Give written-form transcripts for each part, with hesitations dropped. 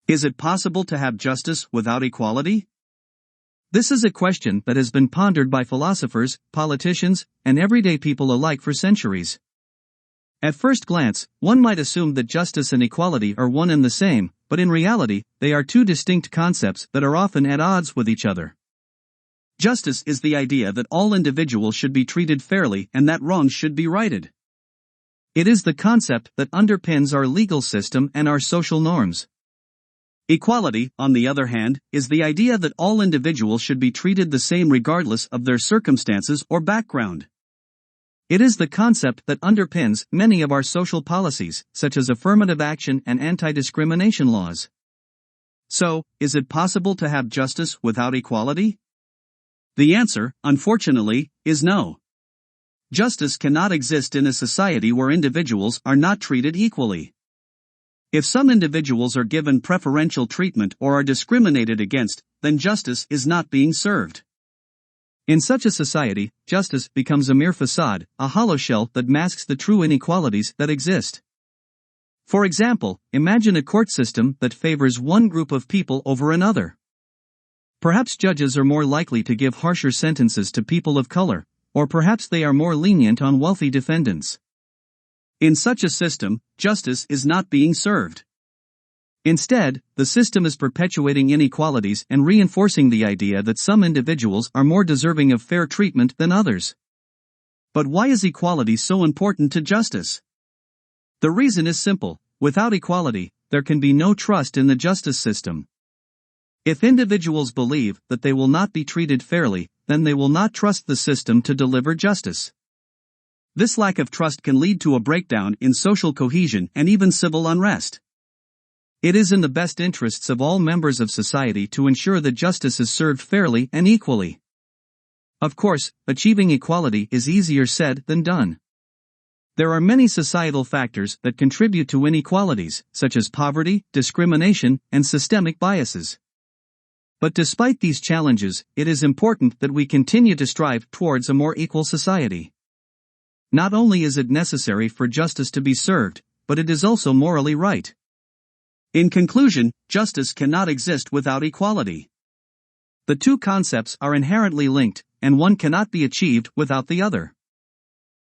Is it possible to have justice without equality? This is a question that has been pondered by philosophers, politicians, and everyday people alike for centuries. At first glance, one might assume that justice and equality are one and the same, but in reality, they are two distinct concepts that are often at odds with each other. Justice is the idea that all individuals should be treated fairly and that wrongs should be righted. It is the concept that underpins our legal system and our social norms. Equality, on the other hand, is the idea that all individuals should be treated the same regardless of their circumstances or background. It is the concept that underpins many of our social policies, such as affirmative action and anti-discrimination laws. So, is it possible to have justice without equality? The answer, unfortunately, is no. Justice cannot exist in a society where individuals are not treated equally. If some individuals are given preferential treatment or are discriminated against, then justice is not being served. In such a society, justice becomes a mere facade, a hollow shell that masks the true inequalities that exist. For example, imagine a court system that favors one group of people over another. Perhaps judges are more likely to give harsher sentences to people of color, or perhaps they are more lenient on wealthy defendants. In such a system, justice is not being served. Instead, the system is perpetuating inequalities and reinforcing the idea that some individuals are more deserving of fair treatment than others. But why is equality so important to justice? The reason is simple: without equality, there can be no trust in the justice system. If individuals believe that they will not be treated fairly, then they will not trust the system to deliver justice. This lack of trust can lead to a breakdown in social cohesion and even civil unrest. It is in the best interests of all members of society to ensure that justice is served fairly and equally. Of course, achieving equality is easier said than done. There are many societal factors that contribute to inequalities, such as poverty, discrimination, and systemic biases. But despite these challenges, it is important that we continue to strive towards a more equal society. Not only is it necessary for justice to be served, but it is also morally right. In conclusion, justice cannot exist without equality. The two concepts are inherently linked, and one cannot be achieved without the other.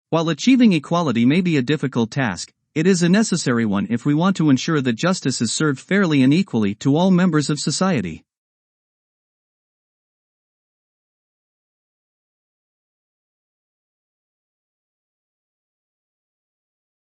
While achieving equality may be a difficult task, it is a necessary one if we want to ensure that justice is served fairly and equally to all members of society.